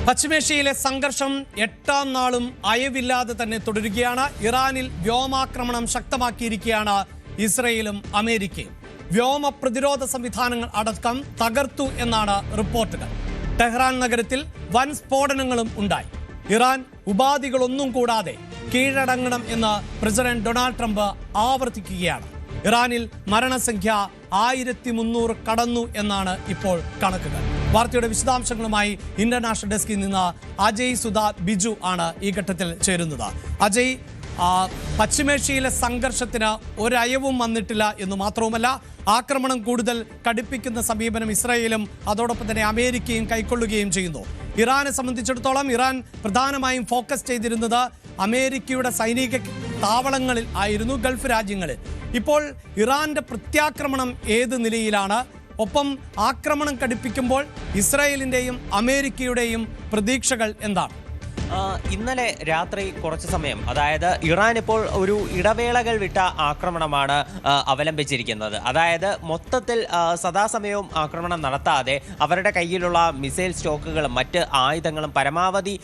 പശ്ചിമേഷ്യയിലെ സംഘർഷം 8ാം നാളും അയവില്ലാതെ തന്നെ തുടരുകയാണ്. ഇറാനിൽ വ്യോമാക്രമണം ശക്തമാക്കിയിരിക്കുകയാണ് ഇസ്രയേലും അമേരിക്കയും. വ്യോമ പ്രതിരോധ സംവിധാനങ്ങൾ അടക്കം തകർത്തു എന്നാണ് റിപ്പോർട്ടുകൾ. ടെഹ്റാൻ നഗരത്തിൽ വൻ സ്ഫോടനങ്ങളും ഉണ്ടായി. ഇറാൻ ഉപാധികളൊന്നും കൂടാതെ കീഴടങ്ങണം എന്ന് പ്രസിഡന്റ് ഡൊണാൾഡ് ട്രംപ് ആവർത്തിക്കുകയാണ്. ഇറാനിൽ മരണസംഖ്യ 1300 കടന്നു എന്നാണ് ഇപ്പോൾ കണക്കുകൾ. വാർത്തയുടെ വിശദാംശങ്ങളുമായി ഇന്റർനാഷണൽ ഡെസ്കിൽ നിന്ന് അജയ് സുധ ബിജു ആണ് ഈ ഘട്ടത്തിൽ ചേരുന്നത്. അജയ്, പശ്ചിമേഷ്യയിലെ സംഘർഷത്തിന് ഒരയവും വന്നിട്ടില്ല എന്ന് മാത്രവുമല്ല, ആക്രമണം കൂടുതൽ കടുപ്പിക്കുന്ന സമീപനം ഇസ്രായേലും അതോടൊപ്പം തന്നെ അമേരിക്കയും കൈക്കൊള്ളുകയും ചെയ്യുന്നു. ഇറാനെ സംബന്ധിച്ചിടത്തോളം ഇറാൻ പ്രധാനമായും ഫോക്കസ് ചെയ്തിരുന്നത് അമേരിക്കയുടെ സൈനിക താവളങ്ങളിൽ ആയിരുന്നു, ഗൾഫ് രാജ്യങ്ങളിൽ. ഇപ്പോൾ ഇറാന്റെ പ്രത്യാക്രമണം ഏത് നിലയിലാണ്? ഒപ്പം ആക്രമണം കടുപ്പിക്കുമ്പോൾ ഇസ്രായേലിന്റെയും അമേരിക്കയുടെയും പ്രതീക്ഷകൾ എന്താണ്? ഇന്നലെ രാത്രി കുറച്ച് സമയം, അതായത് ഇറാൻ ഇപ്പോൾ ഒരു ഇടവേളകൾ വിട്ട ആക്രമണമാണ് അവലംബിച്ചിരിക്കുന്നത്. അതായത് മൊത്തത്തിൽ സദാസമയവും ആക്രമണം നടത്താതെ അവരുടെ കയ്യിലുള്ള മിസൈൽ സ്റ്റോക്കുകളും മറ്റ് ആയുധങ്ങളും പരമാവധി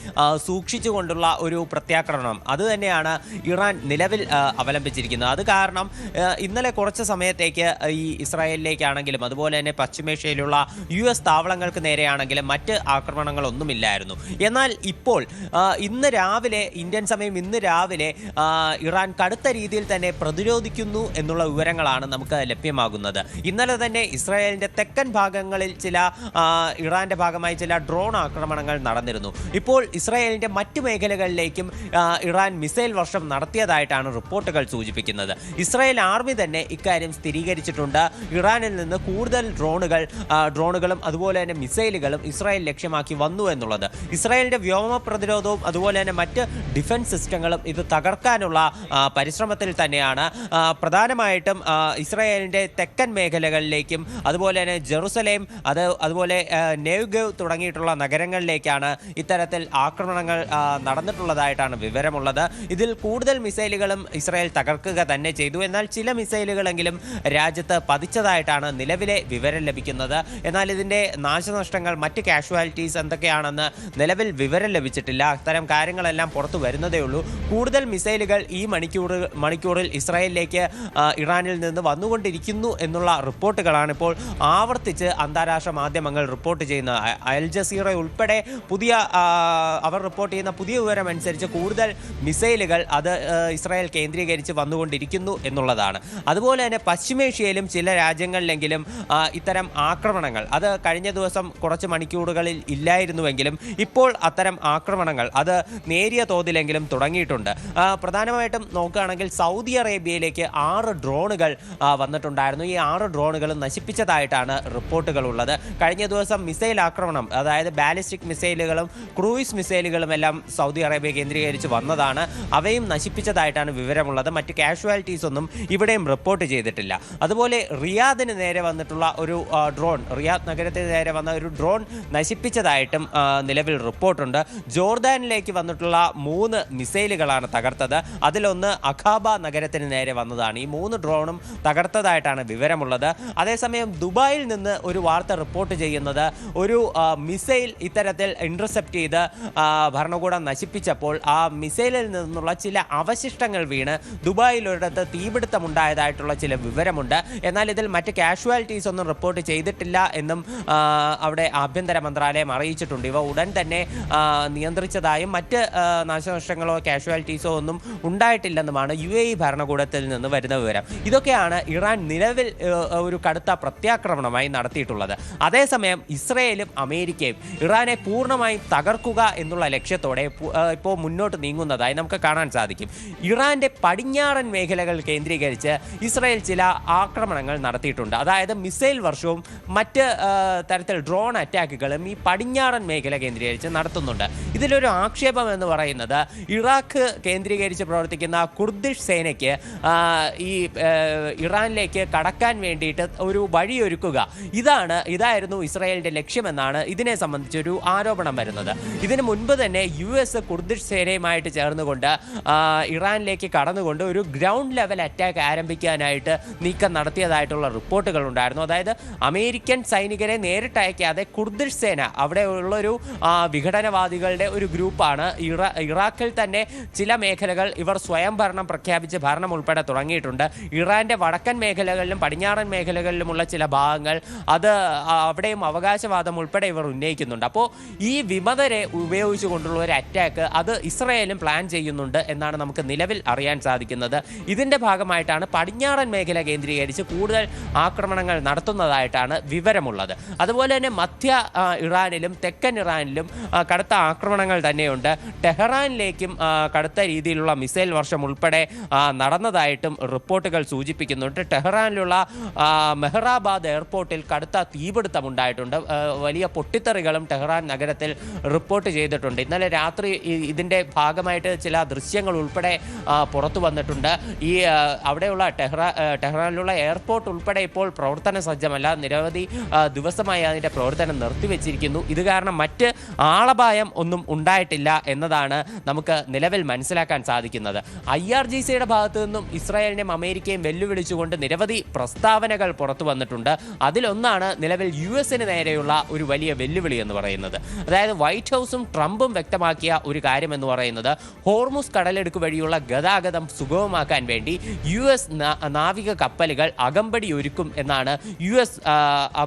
സൂക്ഷിച്ചുകൊണ്ടുള്ള ഒരു പ്രത്യാക്രമണം അതുതന്നെയാണ് ഇറാൻ നിലവിൽ അവലംബിച്ചിരിക്കുന്നത്. അത് കാരണം ഇന്നലെ കുറച്ച് സമയത്തേക്ക് ഈ ഇസ്രായേലിലേക്കാണെങ്കിലും അതുപോലെ തന്നെ പശ്ചിമേഷ്യയിലുള്ള US താവളങ്ങൾക്ക് നേരെയാണെങ്കിലും മറ്റ് ആക്രമണങ്ങളൊന്നുമില്ലായിരുന്നു. എന്നാൽ ഇപ്പോൾ ഇന്ന് രാവിലെ, ഇന്ത്യൻ സമയം ഇന്ന് രാവിലെ ഇറാൻ കടുത്ത രീതിയിൽ തന്നെ പ്രതിരോധിക്കുന്നു എന്നുള്ള വിവരങ്ങളാണ് നമുക്ക് ലഭ്യമാകുന്നത്. ഇന്നലെ തന്നെ ഇസ്രായേലിന്റെ തെക്കൻ ഭാഗങ്ങളിൽ ഇറാന്റെ ഭാഗമായി ചില ഡ്രോൺ ആക്രമണങ്ങൾ നടന്നിരുന്നു. ഇപ്പോൾ ഇസ്രായേലിന്റെ മറ്റു മേഖലകളിലേക്കും ഇറാൻ മിസൈൽ വർഷം നടത്തിയതായിട്ടാണ് റിപ്പോർട്ടുകൾ സൂചിപ്പിക്കുന്നത്. ഇസ്രായേൽ ആർമി തന്നെ ഇക്കാര്യം സ്ഥിരീകരിച്ചിട്ടുണ്ട്. ഇറാനിൽ നിന്ന് കൂടുതൽ ഡ്രോണുകളും അതുപോലെ തന്നെ മിസൈലുകളും ഇസ്രായേൽ ലക്ഷ്യമാക്കി വന്നു എന്നുള്ളത്. ഇസ്രായേലിന്റെ വ്യോമ പ്രതിരോധവും അതുപോലെ തന്നെ മറ്റ് ഡിഫൻസ് സിസ്റ്റങ്ങളും ഇത് തകർക്കാനുള്ള പരിശ്രമത്തിൽ തന്നെയാണ്. പ്രധാനമായിട്ടും ഇസ്രായേലിന്റെ തെക്കൻ മേഖലകളിലേക്കും അതുപോലെ തന്നെ ജെറുസലേം അതുപോലെ നെവ്ഗവ് തുടങ്ങിയിട്ടുള്ള നഗരങ്ങളിലേക്കാണ് ഇത്തരത്തിൽ ആക്രമണങ്ങൾ നടന്നിട്ടുള്ളതായിട്ടാണ് വിവരമുള്ളത്. ഇതിൽ കൂടുതൽ മിസൈലുകളും ഇസ്രായേൽ തകർക്കുക തന്നെ ചെയ്തു. എന്നാൽ ചില മിസൈലുകളെങ്കിലും രാജ്യത്ത് പതിച്ചതായിട്ടാണ് നിലവിലെ വിവരം ലഭിക്കുന്നത്. എന്നാൽ ഇതിന്റെ നാശനഷ്ടങ്ങൾ, മറ്റ് കാഷ്വാലിറ്റീസ് എന്തൊക്കെയാണെന്ന് നിലവിൽ വിവരം ലഭിച്ചിട്ടില്ല. അത്തരം കാര്യങ്ങളെല്ലാം പുറത്തു വരുന്നതേ ഉള്ളൂ. കൂടുതൽ മിസൈലുകൾ ഈ മണിക്കൂറിൽ ഇസ്രായേലിലേക്ക് ഇറാനിൽ നിന്ന് വന്നുകൊണ്ടിരിക്കുന്നു എന്നുള്ള റിപ്പോർട്ടുകളാണ് ഇപ്പോൾ ആവർത്തിച്ച് അന്താരാഷ്ട്ര മാധ്യമങ്ങൾ റിപ്പോർട്ട് ചെയ്യുന്നത്. അൽ ജസീറ ഉൾപ്പെടെ അവർ റിപ്പോർട്ട് ചെയ്യുന്ന പുതിയ വിവരം അനുസരിച്ച് കൂടുതൽ മിസൈലുകൾ ഇസ്രായേൽ കേന്ദ്രീകരിച്ച് വന്നുകൊണ്ടിരിക്കുന്നു എന്നുള്ളതാണ്. അതുപോലെ തന്നെ പശ്ചിമേഷ്യയിലും ചില രാജ്യങ്ങളിലെങ്കിലും ഇത്തരം ആക്രമണങ്ങൾ അത് കഴിഞ്ഞ ദിവസം കുറച്ച് മണിക്കൂറുകളിൽ ഇല്ലായിരുന്നുവെങ്കിലും ഇപ്പോൾ അത്തരം ആക്രമണങ്ങൾ അത് നേരിയ തോതിലെങ്കിലും തുടങ്ങിയിട്ടുണ്ട്. പ്രധാനമായിട്ടും നോക്കുകയാണെങ്കിൽ സൗദി അറേബ്യയിലേക്ക് 6 ഡ്രോണുകൾ വന്നിട്ടുണ്ടായിരുന്നു. ഈ 6 ഡ്രോണുകളും നശിപ്പിച്ചതായിട്ടാണ് റിപ്പോർട്ടുകൾ ഉള്ളത്. കഴിഞ്ഞ ദിവസം മിസൈൽ ആക്രമണം, അതായത് ബാലിസ്റ്റിക് മിസൈലുകളും ക്രൂയിസ് മിസൈലുകളും എല്ലാം സൗദി അറേബ്യ കേന്ദ്രീകരിച്ച് വന്നതാണ്. അവയും നശിപ്പിച്ചതായിട്ടാണ് വിവരമുള്ളത്. മറ്റ് കാഷ്വാലിറ്റീസ് ഒന്നും ഇവിടെയും റിപ്പോർട്ട് ചെയ്തിട്ടില്ല. അതുപോലെ റിയാദിന് നേരെ വന്നിട്ടുള്ള ഒരു റിയാദ് നഗരത്തിന് നേരെ വന്ന ഒരു ഡ്രോൺ നശിപ്പിച്ചതായിട്ടും നിലവിൽ റിപ്പോർട്ടുണ്ട്. ജോർദാനിലേക്ക് വന്നിട്ടുള്ള 3 മിസൈലുകളാണ് തകർത്തത്. അതിലൊന്ന് അഖാബ നഗരത്തിന് നേരെ വന്നതാണ്. ഈ 3 ഡ്രോണും തകർത്തതായിട്ടാണ് വിവരമുള്ളത്. അതേസമയം ദുബായിൽ നിന്ന് ഒരു വാർത്ത റിപ്പോർട്ട് ചെയ്യുന്നത് ഒരു മിസൈൽ ഇത്തരത്തിൽ ഇന്റർസെപ്റ്റ് ചെയ്ത് ഭരണകൂടം നശിപ്പിച്ചപ്പോൾ ആ മിസൈലിൽ നിന്നുള്ള ചില അവശിഷ്ടങ്ങൾ വീണ് ദുബായിൽ ഒരിടത്ത് തീപിടുത്തമുണ്ടായതായിട്ടുള്ള ചില വിവരമുണ്ട്. എന്നാൽ ഇതിൽ മറ്റ് കാഷ്വാലിറ്റീസ് ഒന്നും റിപ്പോർട്ട് ചെയ്തിട്ടില്ല എന്നും അവിടെ ആഭ്യന്തര മന്ത്രാലയം അറിയിച്ചിട്ടുണ്ട്. ഇവ ഉടൻ തന്നെ നിയന്ത്രിച്ചതായും മറ്റ് നാശനഷ്ടങ്ങളോ കാഷ്വാലിറ്റീസോ ഒന്നും ഉണ്ടായിട്ടില്ലെന്നുമാണ് UAE ഭരണകൂടത്തിൽ നിന്ന് വരുന്ന വിവരം. ഇതൊക്കെയാണ് ഇറാൻ നിലവിൽ ഒരു കടുത്ത പ്രത്യാക്രമണമായി നടത്തിയിട്ടുള്ളത്. അതേസമയം ഇസ്രയേലും അമേരിക്കയും ഇറാനെ പൂർണ്ണമായും തകർക്കുക എന്നുള്ള ലക്ഷ്യത്തോടെ ഇപ്പോൾ മുന്നോട്ട് നീങ്ങുന്നതായി നമുക്ക് കാണാൻ സാധിക്കും. ഇറാന്റെ പടിഞ്ഞാറൻ മേഖലകൾ കേന്ദ്രീകരിച്ച് ഇസ്രയേൽ ചില ആക്രമണങ്ങൾ നടത്തിയിട്ടുണ്ട്. അതായത് മിസൈൽ വർഷവും മറ്റ് തരത്തിൽ ഡ്രോൺ അറ്റാക്കുകളും ഈ പടിഞ്ഞാറൻ മേഖല കേന്ദ്രീകരിച്ച് നടത്തുന്നുണ്ട്. ഇതിലൊരു ആക്ഷേപം എന്ന് പറയുന്നത് ഇറാഖ് കേന്ദ്രീകരിച്ച് പ്രവർത്തിക്കുന്ന കുർദിഷ് സേനയ്ക്ക് ഈ ഇറാനിലേക്ക് കടക്കാൻ വേണ്ടിയിട്ട് ഒരു വഴിയൊരുക്കുക, ഇതായിരുന്നു ഇസ്രായേലിൻ്റെ ലക്ഷ്യമെന്നാണ് ഇതിനെ സംബന്ധിച്ചൊരു ആരോപണം വരുന്നത്. ഇതിനു മുൻപ് തന്നെ US കുർദിഷ് സേനയുമായിട്ട് ചേർന്നുകൊണ്ട് ഇറാനിലേക്ക് കടന്നുകൊണ്ട് ഒരു ഗ്രൗണ്ട് ലെവൽ അറ്റാക്ക് ആരംഭിക്കാനായിട്ട് നീക്കം നടത്തിയതായിട്ടുള്ള റിപ്പോർട്ടുകൾ ഉണ്ടായിരുന്നു. അതായത് അമേരിക്കൻ സൈനികരെ നേരിട്ട് അയക്കാതെ കുർദിഷ് സേന, അവിടെയുള്ളൊരു വിഘടനവാദികളുടെ ഒരു ഗ്രൂപ്പാണ്. ഇറാഖിൽ തന്നെ ചില മേഖലകൾ ഇവർ സ്വയം ഭരണം പ്രഖ്യാപിച്ച് ഭരണം ഉൾപ്പെടെ തുടങ്ങിയിട്ടുണ്ട്. ഇറാന്റെ വടക്കൻ മേഖലകളിലും പടിഞ്ഞാറൻ മേഖലകളിലുമുള്ള ചില ഭാഗങ്ങൾ അവിടെയും അവകാശവാദം ഉൾപ്പെടെ ഇവർ ഉന്നയിക്കുന്നുണ്ട്. അപ്പോൾ ഈ വിമതരെ ഉപയോഗിച്ചുകൊണ്ടുള്ള ഒരു അറ്റാക്ക് അത് ഇസ്രായേലും പ്ലാൻ ചെയ്യുന്നുണ്ട് എന്നാണ് നമുക്ക് നിലവിൽ അറിയാൻ സാധിക്കുന്നത്. ഇതിന്റെ ഭാഗമായിട്ടാണ് പടിഞ്ഞാറൻ മേഖല കേന്ദ്രീകരിച്ച് കൂടുതൽ ആക്രമണങ്ങൾ നടത്തുന്നതായിട്ടാണ് വിവരമുള്ളത്. അതുപോലെ തന്നെ മധ്യ ഇറാനിലും തെക്കൻ ഇറാനിലും കടുത്ത ആക്രമണങ്ങൾ തന്നെയുണ്ട്. ടെഹ്റാനിലേക്കും കടുത്ത രീതിയിലുള്ള മിസൈൽ വർഷം ഉൾപ്പെടെ നടന്നതായിട്ടും റിപ്പോർട്ടുകൾ സൂചിപ്പിക്കുന്നുണ്ട്. ടെഹ്റാനിലുള്ള മെഹ്റാബാദ് എയർപോർട്ടിൽ കടുത്ത തീപിടുത്തം ഉണ്ടായിട്ടുണ്ട്. വലിയ പൊട്ടിത്തെറികളും ടെഹ്റാൻ നഗരത്തിൽ റിപ്പോർട്ട് ചെയ്തിട്ടുണ്ട്. ഇന്നലെ രാത്രി ഇതിൻ്റെ ഭാഗമായിട്ട് ചില ദൃശ്യങ്ങൾ ഉൾപ്പെടെ പുറത്തു വന്നിട്ടുണ്ട്. ഈ അവിടെയുള്ള ടെഹ്റാനിലുള്ള എയർപോർട്ട് ഉൾപ്പെടെ ഇപ്പോൾ പ്രവർത്തന സജ്ജമല്ല. നിരവധി ദിവസമായി അതിൻ്റെ പ്രവർത്തനം നിർത്തിവെച്ചിരിക്കുന്നു. ഇത് കാരണം മറ്റ് ആളപായം ഒന്നും ഉണ്ടായിട്ടില്ല എന്നതാണ് നമുക്ക് നിലവിൽ മനസ്സിലാക്കാൻ സാധിക്കുന്നത്. IRGCയുടെ ഭാഗത്തു നിന്നും ഇസ്രായേലിനെയും അമേരിക്കയും വെല്ലുവിളിച്ചുകൊണ്ട് നിരവധി പ്രസ്താവനകൾ പുറത്തു വന്നിട്ടുണ്ട്. അതിലൊന്നാണ് നിലവിൽ US-ന് നേരെയുള്ള ഒരു വലിയ വെല്ലുവിളി എന്ന് പറയുന്നത്. അതായത് വൈറ്റ് ഹൗസും ട്രംപും വ്യക്തമാക്കിയ ഒരു കാര്യം എന്ന് പറയുന്നത് ഹോർമുസ് കടലെടുക്ക് വഴിയുള്ള ഗതാഗതം സുഗമമാക്കാൻ വേണ്ടി US നാവിക കപ്പലുകൾ അകമ്പടി ഒരുക്കും എന്നാണ് US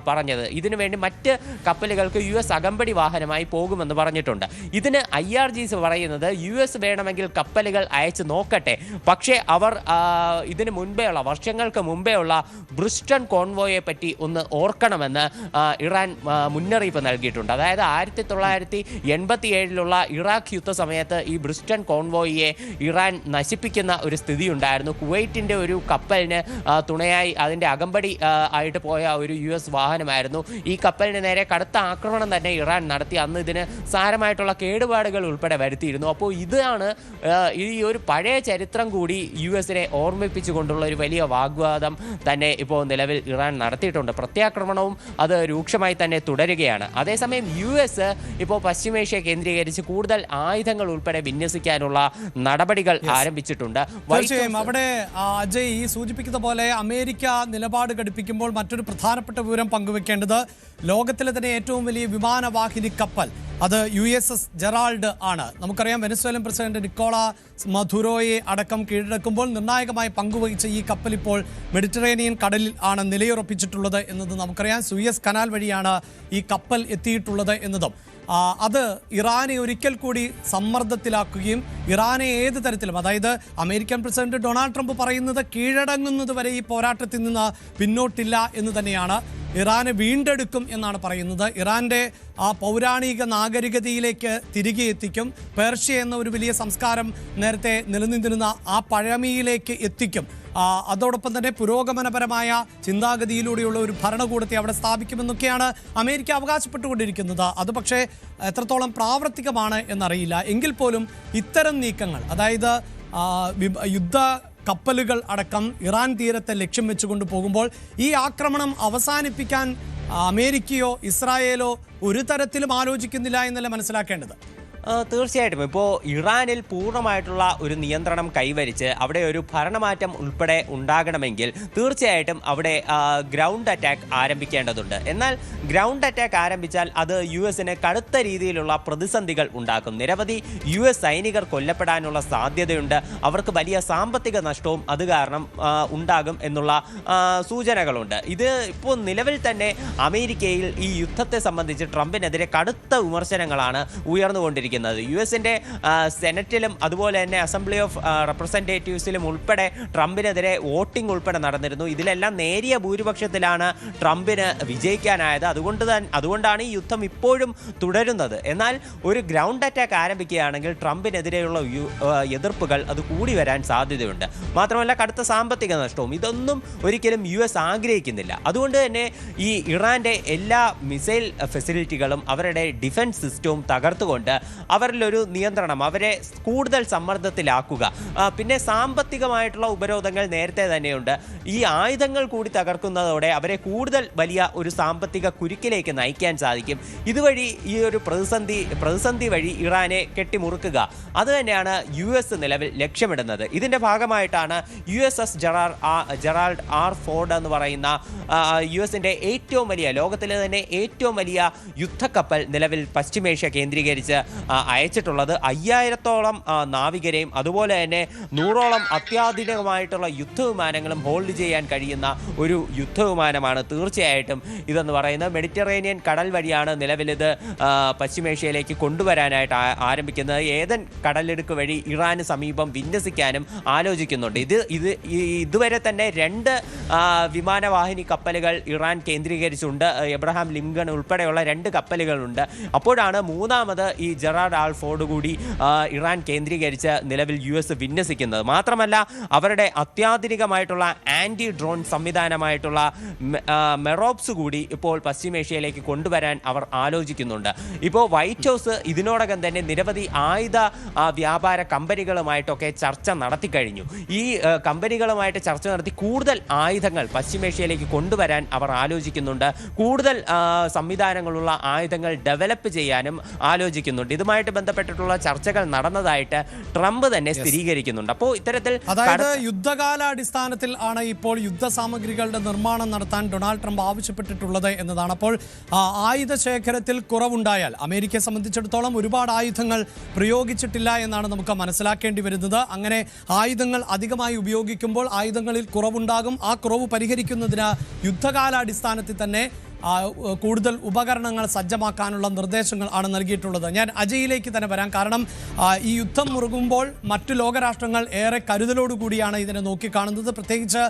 പറഞ്ഞത്. ഇതിനുവേണ്ടി മറ്റ് കപ്പലുകൾക്ക് US അകമ്പടി വാഹനമായി പോകുമെന്ന് പറഞ്ഞിട്ടുണ്ട്. ഇതിന് IRGC പറയുന്നത് US വേണമെങ്കിൽ കപ്പലുകൾ അയച്ചു നോക്കട്ടെ, പക്ഷേ അവർ ഇതിന് മുൻപേയുള്ള വർഷങ്ങൾക്ക് മുമ്പേയുള്ള ബ്രിസ്റ്റൺ കോൺവോയെ പറ്റി ഒന്ന് ഓർക്കണമെന്ന് ഇറാൻ മുന്നറിയിപ്പ് നൽകിയിട്ടുണ്ട്. അതായത് 1987 ഇറാഖ് യുദ്ധ സമയത്ത് ഈ ബ്രിസ്റ്റൺ കോൺവോയിയെ ഇറാൻ നശിപ്പിക്കുന്ന ഒരു സ്ഥിതി ഉണ്ടായിരുന്നു. കുവൈറ്റിൻ്റെ ഒരു കപ്പലിന് തുണയായി അതിൻ്റെ അകമ്പടി ആയിട്ട് പോയ ഒരു US വാഹനമായിരുന്നു. ഈ കപ്പലിന് നേരെ കടുത്ത ആക്രമണം തന്നെ ഇറാൻ നടത്തി. അന്ന് ഇതിന് സാരമായിട്ടുള്ള കേടുപാടുകൾ ഉൾപ്പെടെ വരുത്തിയിരുന്നു. അപ്പോൾ ഇതാണ് ഈ ഒരു പഴയ ചരിത്രം കൂടി US-നെ ഓർമ്മിപ്പിച്ചുകൊണ്ടുള്ള ഒരു വലിയ വാഗ്വാദം തന്നെ ഇപ്പോൾ നിലവിൽ ഇറാൻ നടത്തിയിട്ടുണ്ട്. പ്രത്യാക്രമണവും അത് രൂക്ഷമായി തന്നെ തുടരുകയാണ്. അതേസമയം US ഇപ്പോൾ പശ്ചിമേഷ്യ കേന്ദ്രീകരിച്ച് കൂടുതൽ ആയുധങ്ങൾ ഉൾപ്പെടെ വിന്യസിക്കാനുള്ള നടപടികൾ ആരംഭിച്ചിട്ടുണ്ട്. തീർച്ചയായും അവിടെ അജയ് ഈ സൂചിപ്പിക്കുന്ന പോലെ അമേരിക്ക നിലപാട് ഘടിപ്പിക്കുമ്പോൾ മറ്റൊരു പ്രധാനപ്പെട്ട വിവരം പങ്കുവെക്കേണ്ടത് ലോകത്തിലെ തന്നെ ഏറ്റവും വലിയ വിമാനവാഹിനി കപ്പൽ അത് USS ജെറാൾഡ് ആണ്. നമുക്കറിയാം വെനസ്വേലൻ പ്രസിഡന്റ് നിക്കോളാസ് മധുരോയെ അടക്കം കീഴടക്കുമ്പോൾ നിർണായകമായി പങ്കുവഹിച്ച ഈ കപ്പൽ ഇപ്പോൾ മെഡിറ്ററേനിയൻ കടലിൽ ആണ് നിലയുറപ്പിച്ചിട്ടുള്ളത് എന്നത് നമുക്കറിയാം. സൂയസ് കനാൽ വഴിയാണ് ഈ കപ്പൽ എത്തിയിട്ടുള്ളത് എന്നതും അത് ഇറാനെ ഒരിക്കൽ കൂടി സമ്മർദ്ദത്തിലാക്കുകയും ഇറാനെ ഏത് തരത്തിലും, അതായത് അമേരിക്കൻ പ്രസിഡന്റ് ഡൊണാൾഡ് ട്രംപ് പറയുന്നത് കീഴടങ്ങുന്നത് വരെ ഈ പോരാട്ടത്തിൽ നിന്ന് പിന്നോട്ടില്ല എന്ന് തന്നെയാണ്. ഇറാനെ വീണ്ടെടുക്കും എന്നാണ് പറയുന്നത്. ഇറാന്റെ ആ പൗരാണിക നാഗരികതയിലേക്ക് തിരികെ എത്തിക്കും. പേർഷ്യ എന്ന ഒരു വലിയ സംസ്കാരം നേരത്തെ നിലനിന്നിരുന്ന ആ പഴമയിലേക്ക് എത്തിക്കും. അതോടൊപ്പം തന്നെ പുരോഗമനപരമായ ചിന്താഗതിയിലൂടെയുള്ള ഒരു ഭരണകൂടത്തെ അവിടെ സ്ഥാപിക്കുമെന്നൊക്കെയാണ് അമേരിക്ക അവകാശപ്പെട്ടുകൊണ്ടിരിക്കുന്നത്. അത് പക്ഷേ എത്രത്തോളം പ്രാവർത്തികമാണ് എന്നറിയില്ല. എങ്കിൽ പോലും ഇത്തരം നീക്കങ്ങൾ, അതായത് യുദ്ധ കപ്പലുകൾ അടക്കം ഇറാൻ തീരത്തെ ലക്ഷ്യം വെച്ചുകൊണ്ട് പോകുമ്പോൾ ഈ ആക്രമണം അവസാനിപ്പിക്കാൻ അമേരിക്കയോ ഇസ്രായേലോ ഒരു തരത്തിലും ആലോചിക്കുന്നില്ല എന്നല്ല മനസ്സിലാക്കേണ്ടത്. തീർച്ചയായിട്ടും ഇപ്പോൾ ഇറാനിൽ പൂർണ്ണമായിട്ടുള്ള ഒരു നിയന്ത്രണം കൈവരിച്ച് അവിടെ ഒരു ഭരണമാറ്റം ഉൾപ്പെടെ ഉണ്ടാകണമെങ്കിൽ തീർച്ചയായിട്ടും അവിടെ ഗ്രൗണ്ട് അറ്റാക്ക് ആരംഭിക്കേണ്ടതുണ്ട്. എന്നാൽ ഗ്രൗണ്ട് അറ്റാക്ക് ആരംഭിച്ചാൽ അത് US-ന് കടുത്ത രീതിയിലുള്ള പ്രതിസന്ധികൾ ഉണ്ടാക്കും. നിരവധി US സൈനികർ കൊല്ലപ്പെടാനുള്ള സാധ്യതയുണ്ട്. അവർക്ക് വലിയ സാമ്പത്തിക നഷ്ടവും അത് കാരണം ഉണ്ടാകും എന്നുള്ള സൂചനകളുണ്ട്. ഇത് ഇപ്പോൾ നിലവിൽ തന്നെ അമേരിക്കയിൽ ഈ യുദ്ധത്തെ സംബന്ധിച്ച് ട്രംപിനെതിരെ കടുത്ത വിമർശനങ്ങളാണ് ഉയർന്നുകൊണ്ടിരിക്കുന്നത്. US-ന്റെ സെനറ്റിലും അതുപോലെ തന്നെ അസംബ്ലി ഓഫ് റെപ്രസെൻറ്റേറ്റീവ്സിലും ഉൾപ്പെടെ ട്രംപിനെതിരെ വോട്ടിംഗ് ഉൾപ്പെടെ നടന്നിരുന്നു. ഇതിലെല്ലാം നേരിയ ഭൂരിപക്ഷത്തിലാണ് ട്രംപിന് വിജയിക്കാനായത്. അതുകൊണ്ടാണ് ഈ യുദ്ധം ഇപ്പോഴും തുടരുന്നത്. എന്നാൽ ഒരു ഗ്രൗണ്ട് അറ്റാക്ക് ആരംഭിക്കുകയാണെങ്കിൽ ട്രംപിനെതിരെയുള്ള എതിർപ്പുകൾ അത് കൂടി വരാൻ സാധ്യതയുണ്ട്. മാത്രമല്ല കടുത്ത സാമ്പത്തിക നഷ്ടവും ഇതൊന്നും ഒരിക്കലും US ആഗ്രഹിക്കുന്നില്ല. അതുകൊണ്ട് തന്നെ ഈ ഇറാന്റെ എല്ലാ മിസൈൽ ഫെസിലിറ്റികളും അവരുടെ ഡിഫൻസ് സിസ്റ്റവും തകർത്തുകൊണ്ട് അവരിലൊരു നിയന്ത്രണം, അവരെ കൂടുതൽ സമ്മർദ്ദത്തിലാക്കുക. പിന്നെ സാമ്പത്തികമായിട്ടുള്ള ഉപരോധങ്ങൾ നേരത്തെ തന്നെയുണ്ട്. ഈ ആയുധങ്ങൾ കൂടി തകർക്കുന്നതോടെ അവരെ കൂടുതൽ വലിയ ഒരു സാമ്പത്തിക കുരുക്കിലേക്ക് നയിക്കാൻ സാധിക്കും. ഇതുവഴി ഈ ഒരു പ്രതിസന്ധി വഴി ഇറാനെ കെട്ടിമുറുക്കുക, അത് തന്നെയാണ് US നിലവിൽ ലക്ഷ്യമിടുന്നത്. ഇതിന്റെ ഭാഗമായിട്ടാണ് USS ജെറാൾഡ് R. ഫോർഡ് എന്ന് പറയുന്ന US-ന്റെ ഏറ്റവും വലിയ, ലോകത്തിലെ തന്നെ ഏറ്റവും വലിയ യുദ്ധക്കപ്പൽ നിലവിൽ പശ്ചിമേഷ്യ കേന്ദ്രീകരിച്ച് അയച്ചിട്ടുള്ളത്. 5000-ഓളം നാവികരെയും അതുപോലെ തന്നെ 100-ഓളം അത്യാധുനികമായിട്ടുള്ള യുദ്ധവിമാനങ്ങളും ഹോൾഡ് ചെയ്യാൻ കഴിയുന്ന ഒരു യുദ്ധവിമാനമാണ് തീർച്ചയായിട്ടും ഇതെന്ന് പറയുന്നത്. മെഡിറ്ററേനിയൻ കടൽ വഴിയാണ് നിലവിൽ ഇത് പശ്ചിമേഷ്യയിലേക്ക് കൊണ്ടുവരാനായിട്ട് ആരംഭിക്കുന്നത്. ഏതൻ കടലിടുക്ക് വഴി ഇറാന് സമീപം വിന്യസിക്കാനും ആലോചിക്കുന്നുണ്ട്. ഇതുവരെ തന്നെ 2 വിമാനവാഹിനി കപ്പലുകൾ ഇറാൻ കേന്ദ്രീകരിച്ചുണ്ട്. എബ്രഹാം ലിങ്കൺ ഉൾപ്പെടെയുള്ള 2 കപ്പലുകളുണ്ട്. അപ്പോഴാണ് മൂന്നാമത് ഈ ജെറാൾഡ് ആർ ഫോർഡ് കൂടി ഇറാൻ കേന്ദ്രീകരിച്ച് നിലവിൽ US വിന്യസിക്കുന്നത്. മാത്രമല്ല അവരുടെ അത്യാധുനികമായിട്ടുള്ള ആന്റി ഡ്രോൺ സംവിധാനമായിട്ടുള്ള മെറോപ്സ് കൂടി ഇപ്പോൾ പശ്ചിമേഷ്യയിലേക്ക് കൊണ്ടുവരാൻ അവർ ആലോചിക്കുന്നുണ്ട്. ഇപ്പോൾ വൈറ്റ് ഹൗസ് ഇതിനോടകം തന്നെ നിരവധി ആയുധ വ്യാപാര കമ്പനികളുമായിട്ടൊക്കെ ചർച്ച നടത്തിക്കഴിഞ്ഞു. ഈ കമ്പനികളുമായിട്ട് ചർച്ച നടത്തി കൂടുതൽ ആയുധങ്ങൾ പശ്ചിമേഷ്യയിലേക്ക് കൊണ്ടുവരാൻ അവർ ആലോചിക്കുന്നുണ്ട്. കൂടുതൽ സംവിധാനങ്ങളുള്ള ആയുധങ്ങൾ ഡെവലപ്പ് ചെയ്യാനും ആലോചിക്കുന്നുണ്ട്. ഇതുമായിട്ട് ബന്ധപ്പെട്ടിട്ടുള്ള ചർച്ചകൾ നടന്നതായിട്ട് ട്രംപ് തന്നെ സ്ഥിരീകരിക്കുന്നുണ്ട്. അപ്പോൾ ഇത്തരത്തിൽ അതായത് യുദ്ധകാലാടിസ്ഥാനത്തിൽ ആണ് ഇപ്പോൾ യുദ്ധ സാമഗ്രികളുടെ നിർമ്മാണം നടത്താൻ ഡൊണാൾഡ് ട്രംപ് ആവശ്യപ്പെട്ടിട്ടുള്ളത് എന്നതാണ്. അപ്പോൾ ആയുധ ശേഖരത്തിൽ കുറവുണ്ടായാൽ അമേരിക്കയെ സംബന്ധിച്ചിടത്തോളം ഒരുപാട് ആയുധങ്ങൾ പ്രയോഗിച്ചിട്ടില്ല എന്നാണ് നമുക്ക് മനസ്സിലാക്കേണ്ടി വരുന്നത്. അങ്ങനെ ആയുധങ്ങൾ അധികമായി ഉപയോഗിക്കുമ്പോൾ ആയുധങ്ങളിൽ കുറവുണ്ടാകും. ആ കുറവ് പരിഹരിക്കുന്നതിന് യുദ്ധകാലാടിസ്ഥാനത്തിൽ തന്നെ കൂടുതൽ ഉപകരണങ്ങൾ സജ്ജമാക്കാനുള്ള നിർദ്ദേശങ്ങൾ ആണ് നൽകിയിട്ടുള്ളത്. ഞാൻ അജയിലേക്ക് തന്നെ വരാം. കാരണം ഈ യുദ്ധം മുറുകുമ്പോൾ മറ്റു ലോകരാഷ്ട്രങ്ങൾ ഏറെ കരുതലോടുകൂടിയാണ് ഇതിനെ നോക്കിക്കാണുന്നത്. പ്രത്യേകിച്ച്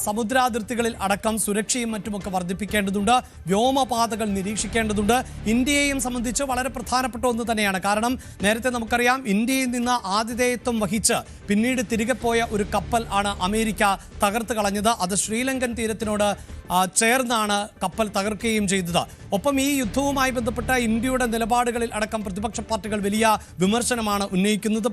സമുദ്രാതിർത്തികളിൽ അടക്കം സുരക്ഷയും മറ്റുമൊക്കെ വർദ്ധിപ്പിക്കേണ്ടതുണ്ട്. വ്യോമപാതകൾ നിരീക്ഷിക്കേണ്ടതുണ്ട്. ഇന്ത്യയെയും സംബന്ധിച്ച് വളരെ പ്രധാനപ്പെട്ട ഒന്ന് തന്നെയാണ്. കാരണം നേരത്തെ നമുക്കറിയാം, ഇന്ത്യയിൽ നിന്ന് ആതിഥേയത്വം വഹിച്ച് പിന്നീട് തിരികെ പോയ ഒരു കപ്പൽ ആണ് അമേരിക്ക തകർത്ത് കളഞ്ഞത്. അത് ശ്രീലങ്കൻ തീരത്തിനോട് ചേർന്നാണ് കപ്പൽ തകർക്കുകയും ചെയ്തത്. ഒപ്പം ഈ യുദ്ധവുമായി ബന്ധപ്പെട്ട ഇന്ത്യയുടെ നിലപാടുകളിൽ അടക്കം പ്രതിപക്ഷ പാർട്ടികൾ വലിയ വിമർശനമാണ് ഉന്നയിക്കുന്നത്.